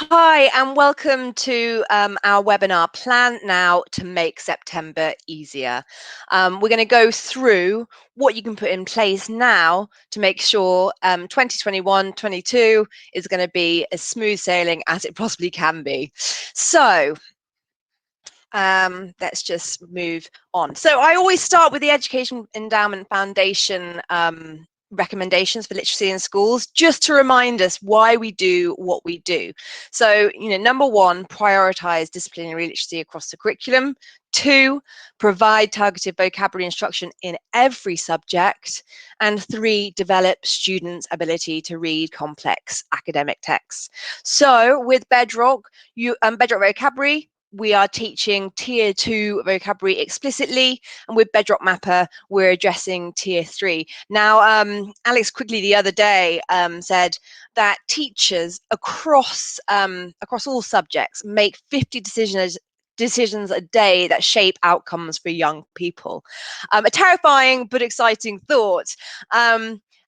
Hi, and welcome to our webinar, Plan Now to Make September Easier. We're going to go through what you can put in place now to make sure 2021-22 is going to be as smooth sailing as it possibly can be. So let's just move on. So I always start with the Education Endowment Foundation recommendations for literacy in schools, just to remind us why we do what we do. So, number one, prioritize disciplinary literacy across the curriculum. 2, provide targeted vocabulary instruction in every subject. And 3, develop students' ability to read complex academic texts. So with Bedrock, Bedrock Vocabulary, we are teaching Tier 2 vocabulary explicitly, and with Bedrockmapper, we're addressing Tier 3. Now, Alex quickly the other day said that teachers across all subjects make 50 decisions a day that shape outcomes for young people. A terrifying but exciting thought.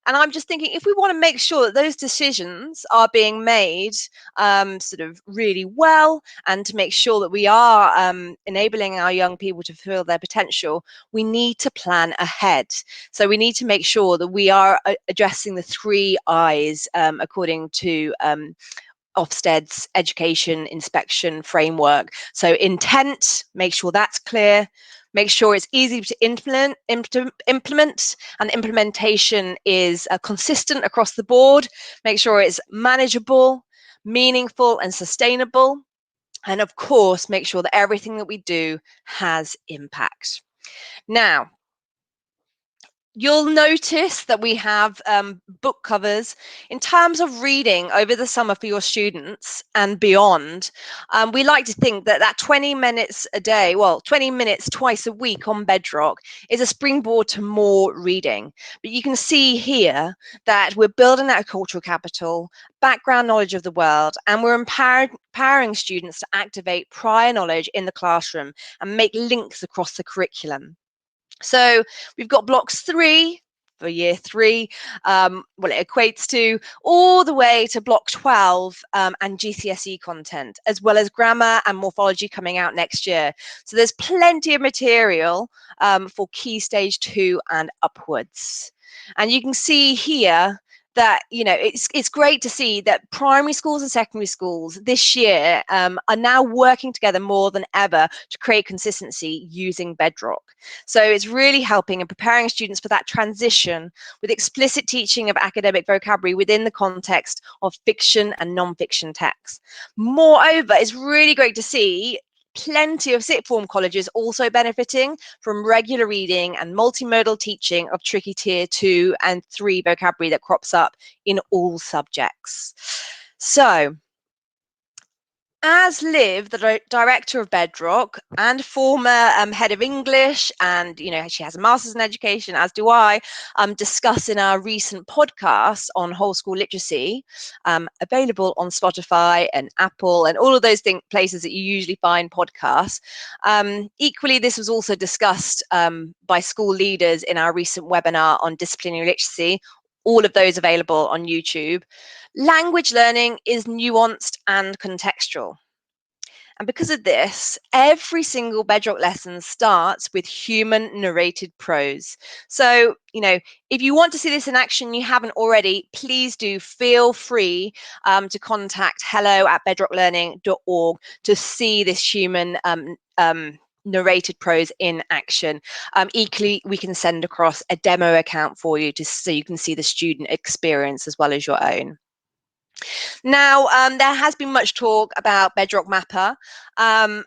And I'm just thinking, if we want to make sure that those decisions are being made sort of really well, and to make sure that we are enabling our young people to fulfill their potential, we need to plan ahead. So we need to make sure that we are addressing the 3 I's according to Ofsted's education inspection framework. So intent, make sure that's clear. Make sure it's easy to implement, and implementation is consistent across the board. Make sure it's manageable, meaningful, and sustainable. And of course, make sure that everything that we do has impact. Now, you'll notice that we have book covers in terms of reading over the summer for your students and beyond. We like to think that 20 minutes a day, 20 minutes twice a week on Bedrock is a springboard to more reading. But you can see here that we're building that cultural capital, background knowledge of the world, and we're empowering students to activate prior knowledge in the classroom and make links across the curriculum. So we've got blocks 3 for year 3, what it equates to, all the way to block 12 and GCSE content, as well as grammar and morphology coming out next year. So there's plenty of material for Key Stage 2 and upwards. And you can see here that it's great to see that primary schools and secondary schools this year are now working together more than ever to create consistency using Bedrock. So it's really helping and preparing students for that transition with explicit teaching of academic vocabulary within the context of fiction and non-fiction texts. Moreover, it's really great to see plenty of sixth form colleges also benefiting from regular reading and multimodal teaching of tricky Tier 2 and 3 vocabulary that crops up in all subjects. So, as Liv, the director of Bedrock and former head of English, and she has a master's in education, as do I, discuss in our recent podcast on whole school literacy, available on Spotify and Apple and all of those places that you usually find podcasts. Equally, this was also discussed by school leaders in our recent webinar on disciplinary literacy. All of those available on YouTube. Language learning is nuanced and contextual. And because of this, every single Bedrock lesson starts with human narrated prose. So, if you want to see this in action, you haven't already, please do feel free to contact hello@bedrocklearning.org to see this human narrated prose in action. Equally, we can send across a demo account for you so you can see the student experience as well as your own. Now, there has been much talk about Bedrockmapper.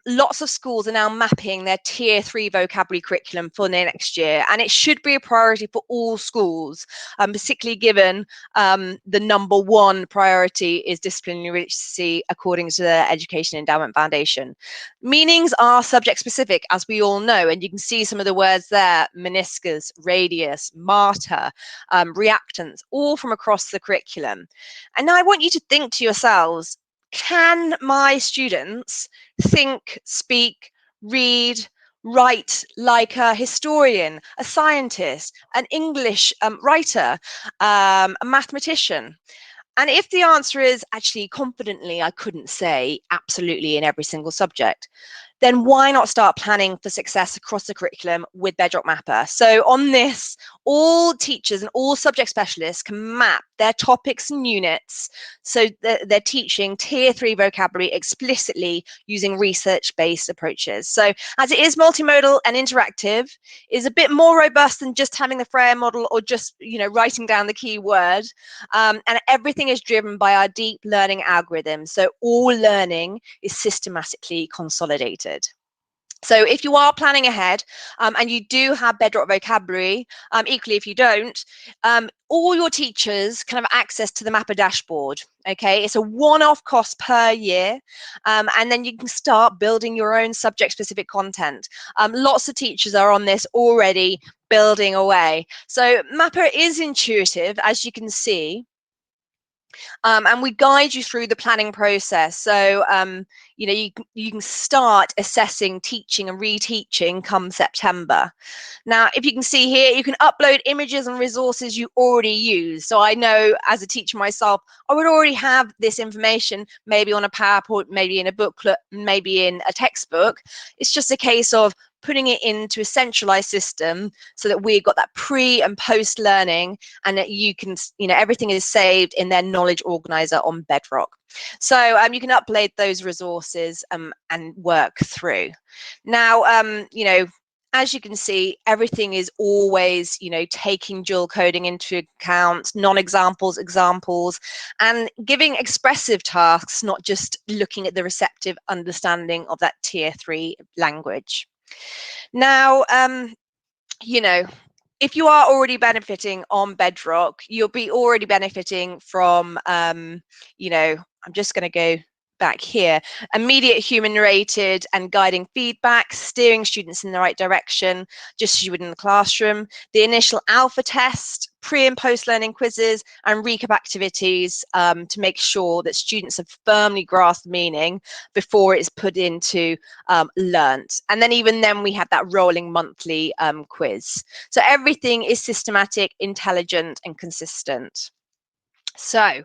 Lots of schools are now mapping their Tier 3 vocabulary curriculum for next year, and it should be a priority for all schools, particularly given the number 1 priority is disciplinary literacy according to the Education Endowment Foundation. Meanings are subject specific, as we all know, and you can see some of the words there: meniscus, radius, martyr, reactants, all from across the curriculum. And now I want you to think to yourselves, can my students think, speak, read, write like a historian, a scientist, an English writer, a mathematician? And if the answer is actually confidently, I couldn't say absolutely in every single subject, then why not start planning for success across the curriculum with Bedrockmapper? So on this, all teachers and all subject specialists can map their topics and units so that they're teaching tier 3 vocabulary explicitly using research-based approaches. So as it is multimodal and interactive, is a bit more robust than just having the Freya model or just writing down the key word. And everything is driven by our deep learning algorithms. So all learning is systematically consolidated. So if you are planning ahead and you do have Bedrock vocabulary, equally if you don't, all your teachers can have access to the Mapper dashboard. Okay, it's a one-off cost per year, and then you can start building your own subject-specific content. Lots of teachers are on this already, building away. So Mapper is intuitive, as you can see. And we guide you through the planning process. So, you can start assessing teaching and reteaching come September. Now, if you can see here, you can upload images and resources you already use. So I know as a teacher myself, I would already have this information, maybe on a PowerPoint, maybe in a booklet, maybe in a textbook. It's just a case of putting it into a centralized system so that we've got that pre and post learning, and that you can, everything is saved in their knowledge organizer on Bedrock. So you can upload those resources and work through. Now, as you can see, everything is always, taking dual coding into account, non-examples, examples, and giving expressive tasks, not just looking at the receptive understanding of that tier 3 language. Now, if you are already benefiting on Bedrock, you'll be already benefiting from, I'm just going to go back here, immediate human narrated and guiding feedback, steering students in the right direction, just as you would in the classroom, the initial alpha test, pre and post learning quizzes, and recap activities to make sure that students have firmly grasped meaning before it's put into learnt. And then even then we have that rolling monthly quiz. So everything is systematic, intelligent, and consistent. So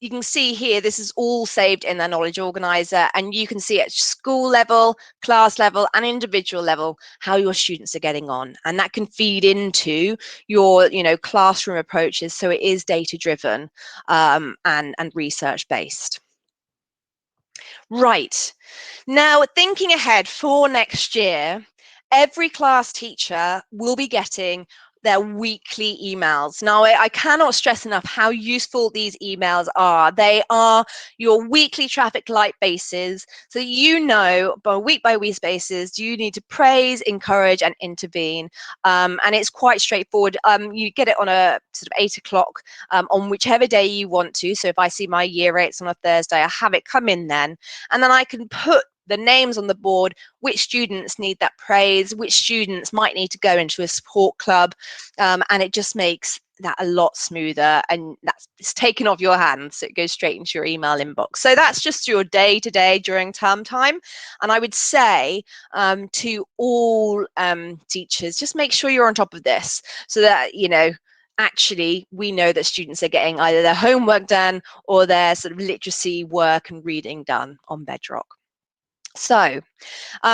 you can see here, this is all saved in the knowledge organizer, and you can see at school level, class level, and individual level how your students are getting on, and that can feed into your classroom approaches. So it is data driven and research based. Right, now thinking ahead for next year, every class teacher will be getting their weekly emails. Now, I cannot stress enough how useful these emails are. They are your weekly traffic light bases. So by week basis, you need to praise, encourage, and intervene. And it's quite straightforward. You get it on a sort of 8 o'clock on whichever day you want to. So if I see my year 8s on a Thursday, I have it come in then. And then I can put the names on the board, which students need that praise, which students might need to go into a support club, and it just makes that a lot smoother, and it's taken off your hands, so it goes straight into your email inbox. So that's just your day-to-day during term time, and I would say to all teachers, just make sure you're on top of this, so that actually we know that students are getting either their homework done or their sort of literacy work and reading done on Bedrock. So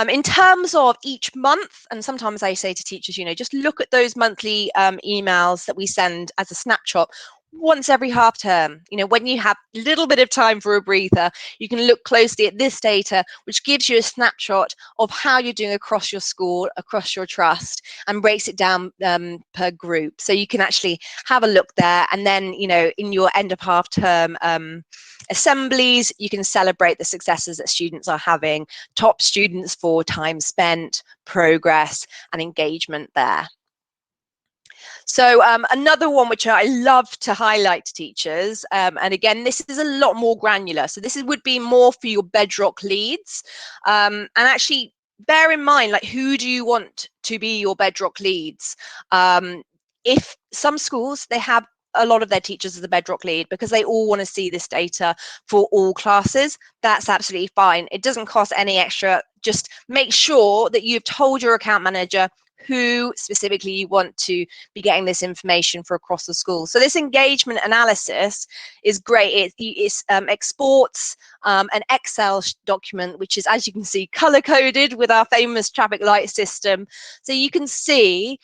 in terms of each month, and sometimes I say to teachers, just look at those monthly emails that we send as a snapshot once every half term. When you have a little bit of time for a breather, you can look closely at this data, which gives you a snapshot of how you're doing across your school, across your trust, and breaks it down per group. So you can actually have a look there, and then in your end of half term assemblies, you can celebrate the successes that students are having, top students for time spent, progress, and engagement there. So another one which I love to highlight to teachers, and again, this is a lot more granular. So this would be more for your Bedrock leads, and actually bear in mind, like, who do you want to be your Bedrock leads? If some schools, they have a lot of their teachers as a Bedrock lead because they all want to see this data for all classes, that's absolutely fine. It doesn't cost any extra. Just make sure that you've told your account manager who specifically you want to be getting this information for across the school. So this engagement analysis is great. It exports an Excel document, which is, as you can see, color coded with our famous traffic light system. So you can see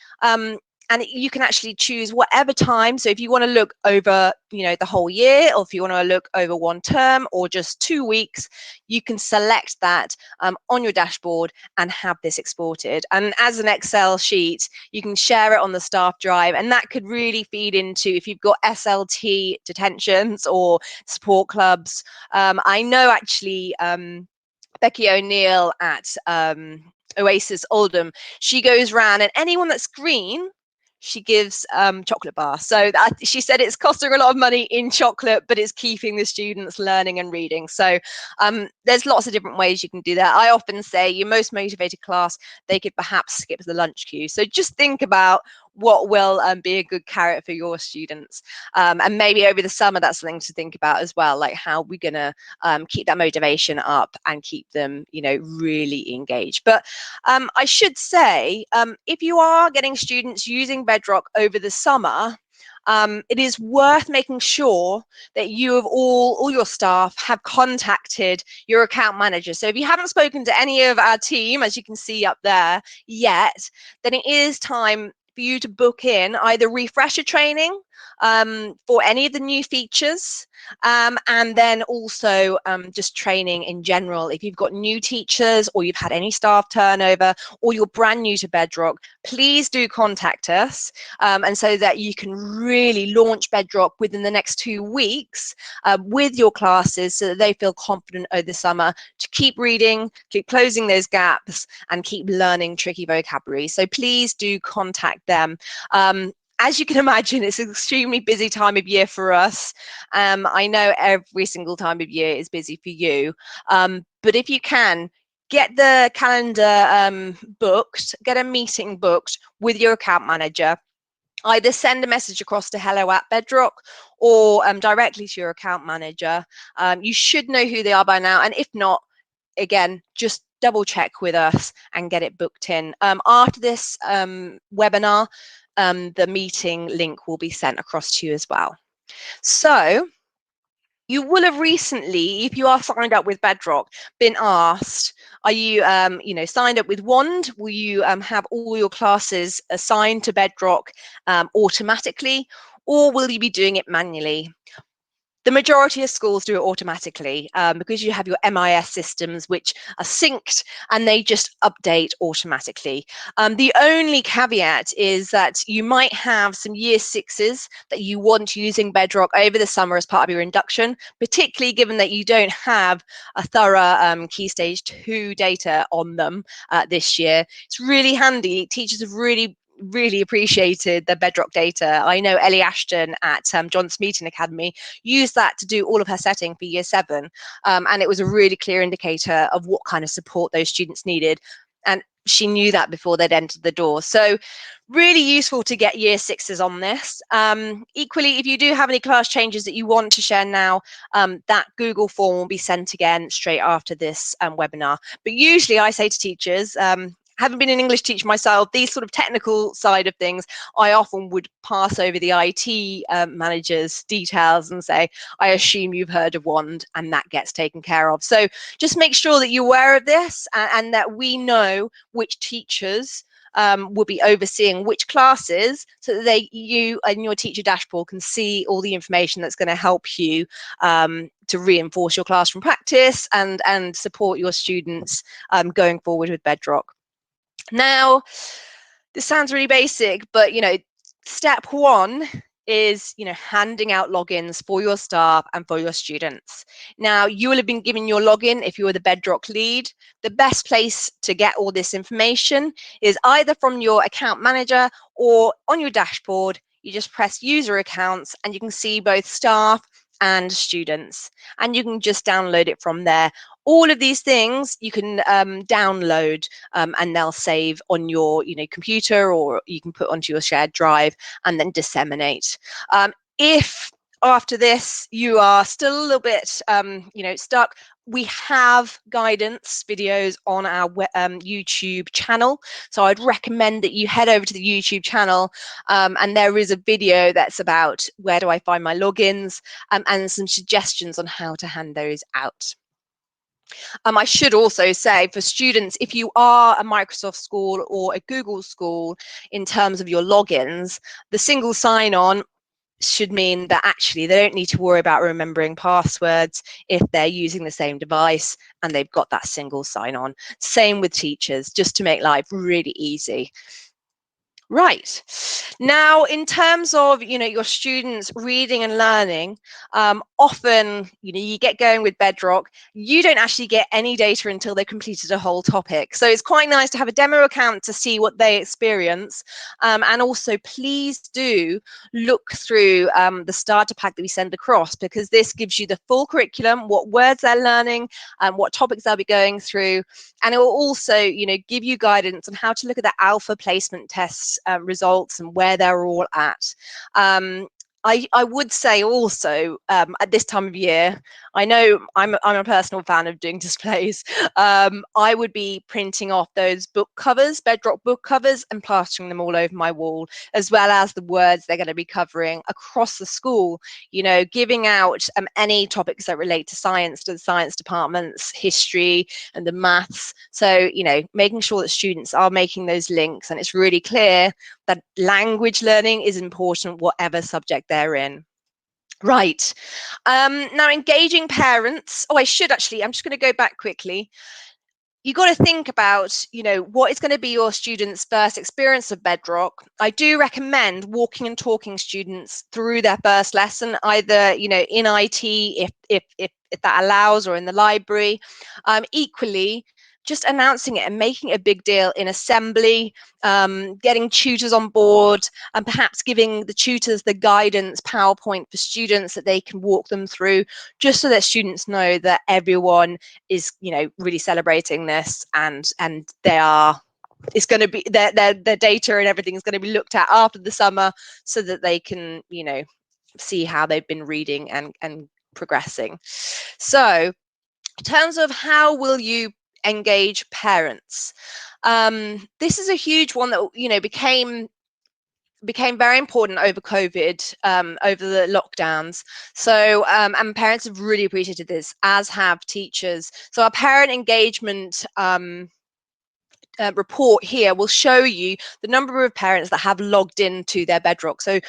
and you can actually choose whatever time. So if you want to look over, the whole year, or if you want to look over one term or just 2 weeks, you can select that on your dashboard and have this exported. And as an Excel sheet, you can share it on the staff drive, and that could really feed into if you've got SLT detentions or support clubs. I know actually Becky O'Neill at Oasis Oldham, she goes round, and anyone that's green, she gives chocolate bar. So she said it's costing a lot of money in chocolate, but it's keeping the students learning and reading. So there's lots of different ways you can do that. I often say your most motivated class, they could perhaps skip the lunch queue. So just think about what will be a good carrot for your students. And maybe over the summer, that's something to think about as well, like how we're going to keep that motivation up and keep them, really engaged. But I should say, if you are getting students using Bedrock over the summer, it is worth making sure that you have all your staff have contacted your account manager. So if you haven't spoken to any of our team, as you can see up there yet, then it is time for you to book in either refresher training for any of the new features, and then also just training in general. If you've got new teachers or you've had any staff turnover or you're brand new to Bedrock, please do contact us, and so that you can really launch Bedrock within the next 2 weeks with your classes, so that they feel confident over the summer to keep reading, keep closing those gaps, and keep learning tricky vocabulary. So please do contact them. As you can imagine, it's an extremely busy time of year for us. I know every single time of year is busy for you, but if you can, get the calendar booked, get a meeting booked with your account manager. Either send a message across to hello@Bedrock or directly to your account manager. You should know who they are by now, and if not, again, just double check with us and get it booked in. After this webinar, the meeting link will be sent across to you as well. So you will have recently, if you are signed up with Bedrock, been asked, are you, signed up with Wand? Will you have all your classes assigned to Bedrock automatically, or will you be doing it manually? The majority of schools do it automatically because you have your MIS systems which are synced and they just update automatically. The only caveat is that you might have some year sixes that you want using Bedrock over the summer as part of your induction, particularly given that you don't have a thorough Key Stage 2 data on them this year. It's really handy. Teachers have really appreciated the Bedrock data. I know Ellie Ashton at John Smeaton Academy used that to do all of her setting for year 7, and it was a really clear indicator of what kind of support those students needed, and she knew that before they'd entered the door. So really useful to get year 6s on this. Equally, if you do have any class changes that you want to share now, that Google form will be sent again straight after this webinar. But usually I say to teachers, having been an English teacher myself, these sort of technical side of things, I often would pass over the IT manager's details and say, I assume you've heard of Wand, and that gets taken care of. So just make sure that you're aware of this and that we know which teachers will be overseeing which classes, so that you and your teacher dashboard can see all the information that's going to help you to reinforce your classroom practice and support your students going forward with Bedrock. Now, this sounds really basic, but step 1 is handing out logins for your staff and for your students. Now, you will have been given your login if you were the Bedrock lead. The best place to get all this information is either from your account manager or on your dashboard. You just press user accounts and you can see both staff and students, and you can just download it from there. All of these things you can download and they'll save on your computer, or you can put onto your shared drive and then disseminate. If after this you are still a little bit stuck, We have guidance videos on our YouTube channel, so I'd recommend that you head over to the YouTube channel, and there is a video that's about where do I find my logins, and some suggestions on how to hand those out. I should also say, for students, if you are a Microsoft school or a Google school, in terms of your logins, the single sign-on should mean that actually they don't need to worry about remembering passwords if they're using the same device and they've got that single sign-on. Same with teachers, just to make life really easy. Right. Now, in terms of, your students reading and learning, often, you get going with Bedrock, you don't actually get any data until they've completed a whole topic. So it's quite nice to have a demo account to see what they experience. And also, please do look through the starter pack that we send across, because this gives you the full curriculum, what words they're learning, what topics they'll be going through. And it will also, give you guidance on how to look at the alpha placement tests results and where they're all at. I would say also, at this time of year, I know I'm a personal fan of doing displays. I would be printing off those book covers, Bedrock book covers, and plastering them all over my wall, as well as the words they're going to be covering across the school, giving out any topics that relate to science, to the science departments, history, and the maths. So, making sure that students are making those links, and it's really clear that language learning is important, whatever subject they're in. Right. Now, engaging parents. Oh, I'm just going to go back quickly. You got to think about, what is going to be your students' first experience of Bedrock. I do recommend walking and talking students through their first lesson, either, in IT, if that allows, or in the library. Equally, just announcing it and making it a big deal in assembly, getting tutors on board, and perhaps giving the tutors the guidance PowerPoint for students that they can walk them through, just so that students know that everyone is, really celebrating this, and it's going to be their data and everything is going to be looked at after the summer, so that they can, see how they've been reading and progressing. So, in terms of how will you engage parents, this is a huge one that became very important over COVID, over the lockdowns. So, and parents have really appreciated this, as have teachers. So our parent engagement report here will show you the number of parents that have logged into their Bedrock. So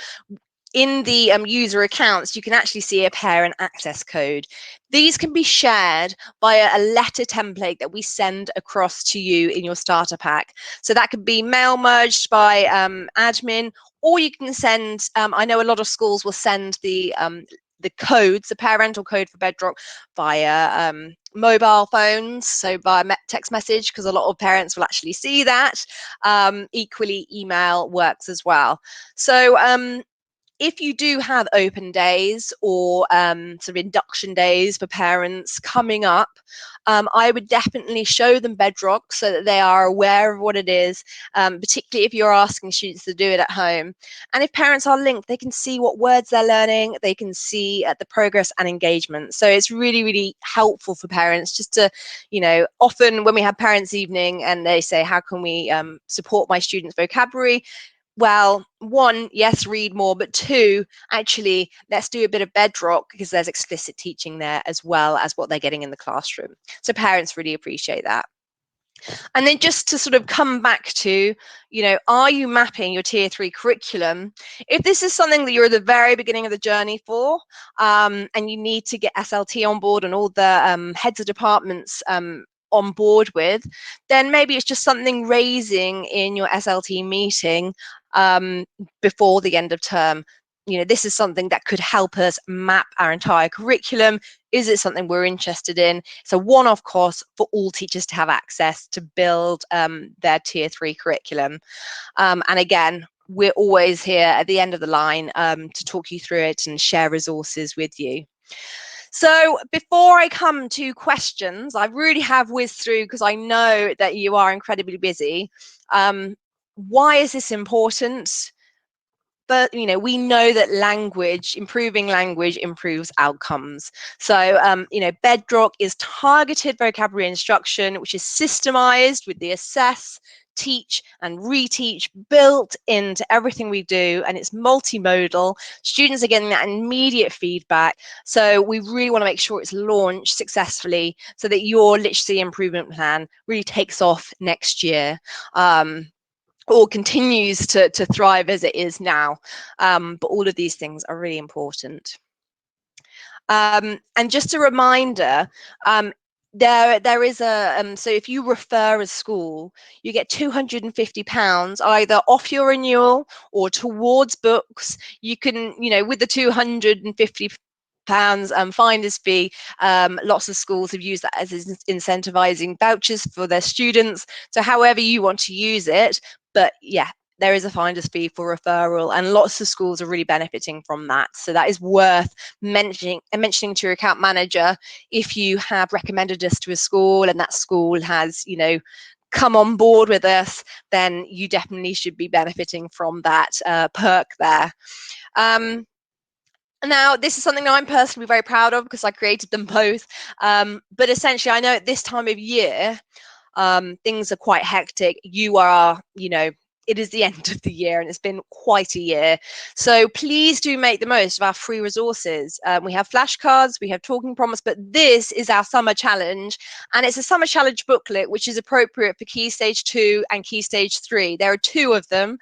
in the user accounts, you can actually see a parent access code. These can be shared via a letter template that we send across to you in your starter pack. So that could be mail merged by admin, or you can send, I know a lot of schools will send the codes, the parental code for Bedrock, via mobile phones, so via text message, because a lot of parents will actually see that. Equally, email works as well. So if you do have open days or sort of induction days for parents coming up, I would definitely show them Bedrock so that they are aware of what it is, particularly if you're asking students to do it at home. And if parents are linked, they can see what words they're learning, they can see the progress and engagement. So it's really, really helpful for parents just to, often when we have parents' evening and they say, how can we support my students' vocabulary? Well, one, yes, read more, but two, actually, let's do a bit of Bedrock, because there's explicit teaching there as well as what they're getting in the classroom. So parents really appreciate that. And then just to sort of come back to, are you mapping your tier 3 curriculum? If this is something that you're at the very beginning of the journey for, and you need to get SLT on board and all the heads of departments on board with, then maybe it's just something raising in your SLT meeting before the end of term. This is something that could help us map our entire curriculum. Is it something we're interested in? It's a one-off course for all teachers to have access to build their tier 3 curriculum. And again, we're always here at the end of the line to talk you through it and share resources with you. So before I come to questions, I really have whizzed through, because I know that you are incredibly busy. Why is this important? but we know that improving language improves outcomes. So Bedrock is targeted vocabulary instruction, which is systemized with the assess, teach and reteach built into everything we do, and it's multimodal. Students are getting that immediate feedback, so we really want to make sure it's launched successfully so that your literacy improvement plan really takes off next year, or continues to thrive as it is now. But all of these things are really important. And just a reminder, there is a so if you refer a school, you get £250 either off your renewal or towards books. You can, with the £250 finder's fee, lots of schools have used that as incentivizing vouchers for their students. So however you want to use it, but yeah, there is a finder's fee for referral, and lots of schools are really benefiting from that. So that is worth mentioning to your account manager. If you have recommended us to a school and that school has, come on board with us, then you definitely should be benefiting from that perk there. Now, this is something that I'm personally very proud of because I created them both. But essentially, I know at this time of year, things are quite hectic. It is the end of the year and it's been quite a year. So please do make the most of our free resources. We have flashcards, we have talking prompts, but this is our summer challenge, and it's a summer challenge booklet which is appropriate for Key Stage 2 and Key Stage 3. There are 2 of them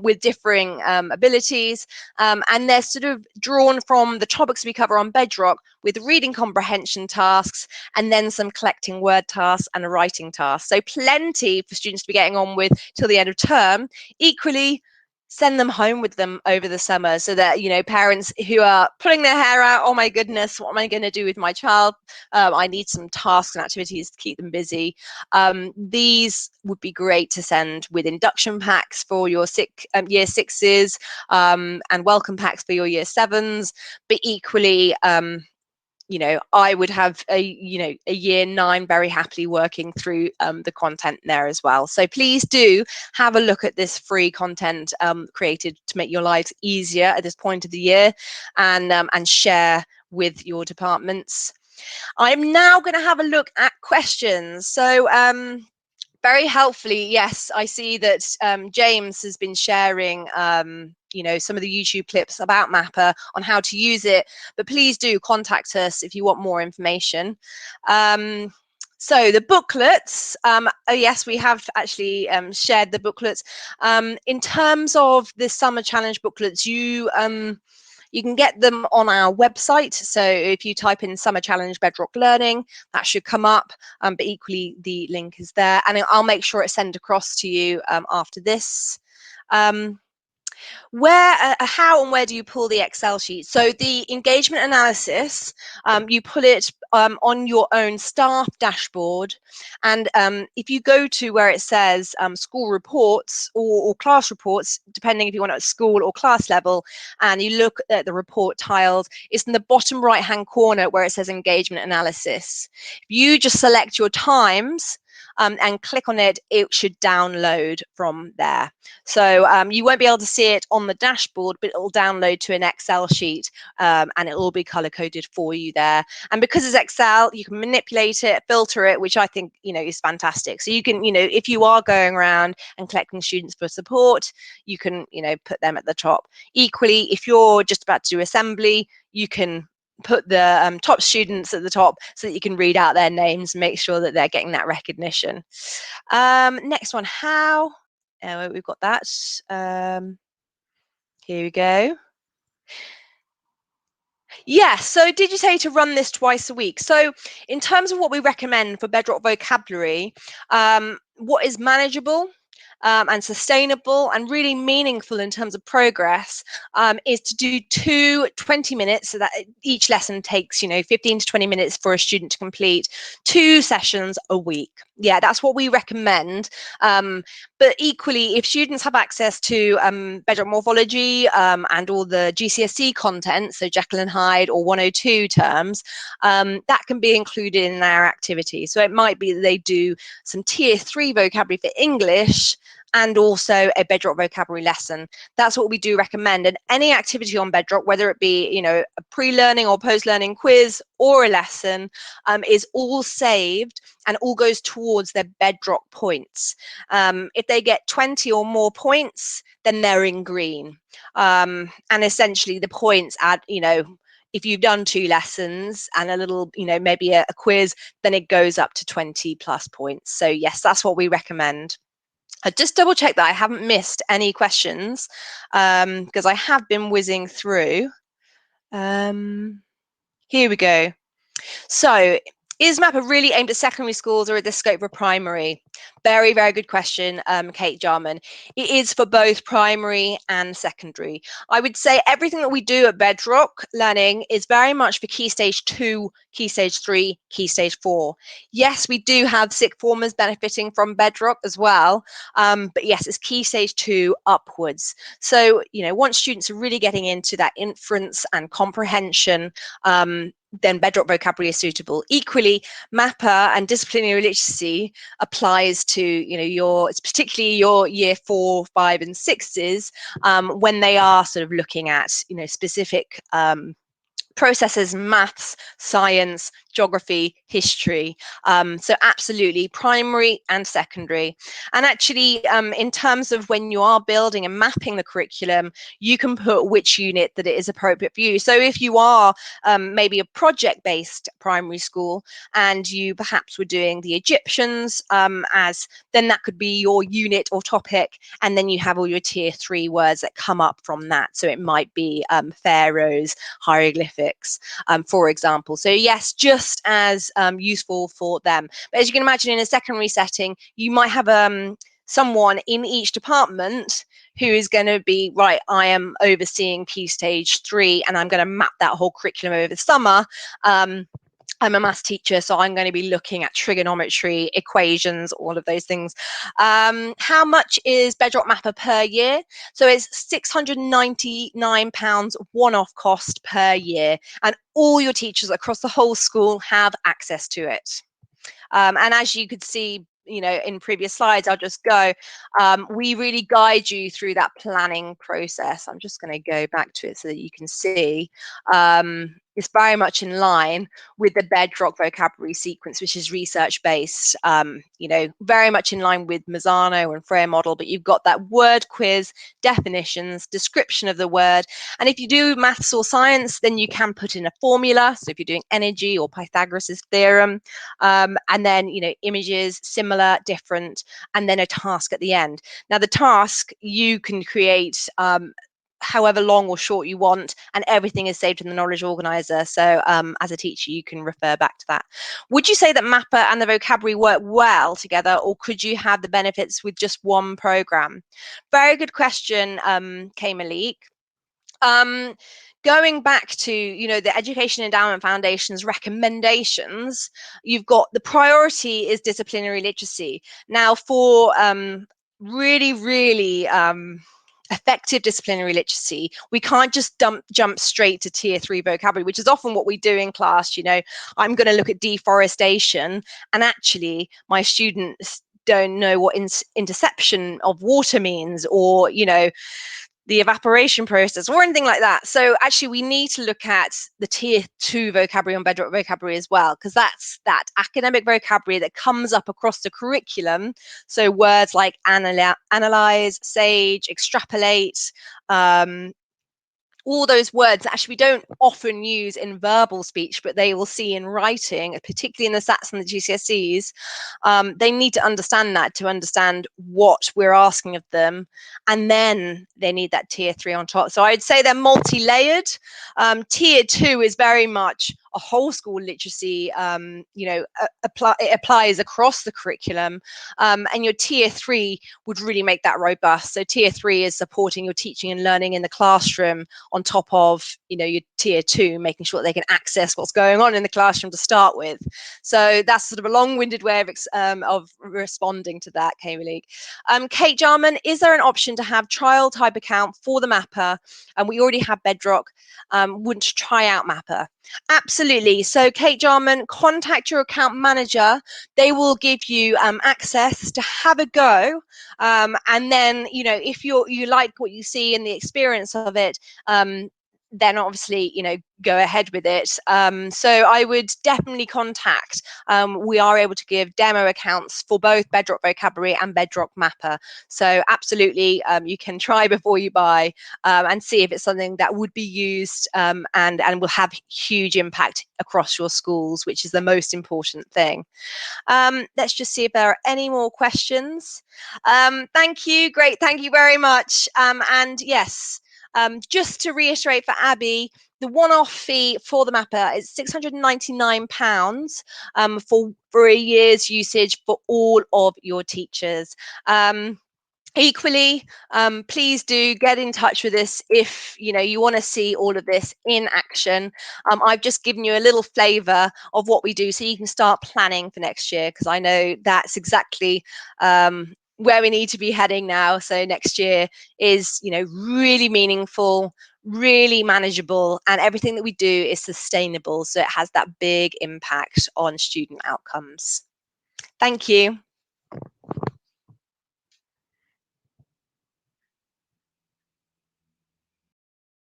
with differing abilities, and they're sort of drawn from the topics we cover on Bedrock, with reading comprehension tasks and then some collecting word tasks and a writing task. So plenty for students to be getting on with till the end of term. Equally, send them home with them over the summer so that parents who are pulling their hair out, oh my goodness, what am I going to do with my child? I need some tasks and activities to keep them busy. These would be great to send with induction packs for your year 6s, and welcome packs for your year 7s. But equally, I would have a year 9 very happily working through the content there as well. So please do have a look at this free content created to make your lives easier at this point of the year, and share with your departments. I'm now going to have a look at questions. So very helpfully, yes, I see that James has been sharing some of the YouTube clips about Mapper on how to use it, but please do contact us if you want more information. So the booklets, yes, we have actually shared the booklets. In terms of the summer challenge booklets, you can get them on our website. So if you type in Summer Challenge Bedrock Learning, that should come up. But equally, the link is there, and I'll make sure it's sent across to you after this. How and where do you pull the Excel sheet? So the engagement analysis, you pull it on your own staff dashboard, and if you go to where it says school reports or class reports, depending if you want it at school or class level, and you look at the report tiles, it's in the bottom right hand corner where it says engagement analysis. If you just select your times and click on it, it should download from there. So you won't be able to see it on the dashboard, but it will download to an Excel sheet, and it will be color coded for you there. And because it's Excel, you can manipulate it, filter it, which I think is fantastic. So you can, if you are going around and collecting students for support, you can put them at the top. Equally, if you're just about to do assembly, you can put the top students at the top so that you can read out their names and make sure that they're getting that recognition. Next one, how? We've got that. Here we go. Yes, so did you say to run this twice a week? So in terms of what we recommend for Bedrock vocabulary, what is manageable and sustainable and really meaningful in terms of progress is to do 2 20 minutes, so that each lesson takes 15 to 20 minutes for a student to complete, 2 sessions a week. Yeah, that's what we recommend. But equally, if students have access to Bedrock morphology and all the GCSE content, so Jekyll and Hyde or 102 terms, that can be included in their activity. So it might be that they do some tier 3 vocabulary for English, and also a Bedrock vocabulary lesson. That's what we do recommend. And any activity on Bedrock, whether it be, you know, a pre-learning or post-learning quiz or a lesson, is all saved and all goes towards their Bedrock points. If they get 20 or more points, then they're in green. And essentially the points add, you know, if you've done 2 lessons and a little, you know, maybe a quiz, then it goes up to 20 plus points. So yes, that's what we recommend. I just double check that I haven't missed any questions, because I have been whizzing through. Here we go. So, is Mapper really aimed at secondary schools or at the scope for primary? Very, very good question, Kate Jarman. It is for both primary and secondary. I would say everything that we do at Bedrock Learning is very much for Key Stage 2, Key Stage 3, Key Stage 4. Yes, we do have sixth formers benefiting from Bedrock as well, but yes, it's Key Stage 2 upwards. So, you know, once students are really getting into that inference and comprehension, then Bedrock vocabulary is suitable. Equally, Mapper and disciplinary literacy applies to, you know, it's particularly your year 4, 5, and 6s, when they are sort of looking at, you know, specific processes, maths, science, geography, history. So absolutely primary and secondary. And actually, in terms of when you are building and mapping the curriculum, you can put which unit that it is appropriate for you. So if you are maybe a project-based primary school and you perhaps were doing the Egyptians, then that could be your unit or topic, and then you have all your tier 3 words that come up from that. So it might be pharaohs, hieroglyphics, for example. So yes, just as useful for them. But as you can imagine, in a secondary setting, you might have someone in each department who is going to be, right, I am overseeing Key Stage 3 and I'm going to map that whole curriculum over the summer. I'm a maths teacher, so I'm going to be looking at trigonometry, equations, all of those things. How much is Bedrock Mapper per year? So it's £699 one-off cost per year, and all your teachers across the whole school have access to it. And as you could see, you know, in previous slides, I'll just go, we really guide you through that planning process. I'm just going to go back to it so that you can see. It's very much in line with the Bedrock vocabulary sequence, which is research-based, you know, very much in line with Mazzano and Freire model, but you've got that word quiz, definitions, description of the word. And if you do maths or science, then you can put in a formula. So if you're doing energy or Pythagoras' theorem, and then, you know, images, similar, different, and then a task at the end. Now, the task you can create however long or short you want, and everything is saved in the knowledge organizer. So as a teacher, you can refer back to that. Would you say that Mapper and the vocabulary work well together, or could you have the benefits with just one program? Very good question, Kay Malik. Going back to, you know, the Education Endowment Foundation's recommendations, you've got the priority is disciplinary literacy. Now, for really effective disciplinary literacy, we can't just jump straight to tier 3 vocabulary, which is often what we do in class. You know, I'm going to look at deforestation, and actually my students don't know what interception of water means, or, you know, the evaporation process or anything like that. So actually we need to look at the tier 2 vocabulary on Bedrock vocabulary as well, because that's that academic vocabulary that comes up across the curriculum. So words like analyze, sage, extrapolate, all those words that actually we don't often use in verbal speech, but they will see in writing, particularly in the SATs and the GCSEs. They need to understand that to understand what we're asking of them, and then they need that tier 3 on top. So I'd say they're multi-layered. Tier 2 is very much a whole school literacy, you know, it applies across the curriculum, and your tier 3 would really make that robust. So tier 3 is supporting your teaching and learning in the classroom, on top of, you know, your tier 2, making sure that they can access what's going on in the classroom to start with. So that's sort of a long-winded way of responding to that, Kay Malik. Kate Jarman, is there an option to have trial type account for the Mapper? And we already have Bedrock. Wouldn't try out Mapper. Absolutely. So Kate Jarman, contact your account manager. They will give you access to have a go. And then, you know, if you like what you see and the experience of it, then obviously, you know, go ahead with it. So I would definitely contact. We are able to give demo accounts for both Bedrock Vocabulary and Bedrockmapper. So absolutely, you can try before you buy, and see if it's something that would be used and will have huge impact across your schools, which is the most important thing. Let's just see if there are any more questions. Thank you. Great. Thank you very much. And yes, just to reiterate for Abby, the one-off fee for the mapper is £699 for a year's usage for all of your teachers. Equally, please do get in touch with us if you know you want to see all of this in action. I've just given you a little flavour of what we do, so you can start planning for next year, because I know that's exactly where we need to be heading now. So next year is, you know, really meaningful, really manageable, and everything that we do is sustainable, so it has that big impact on student outcomes. Thank you.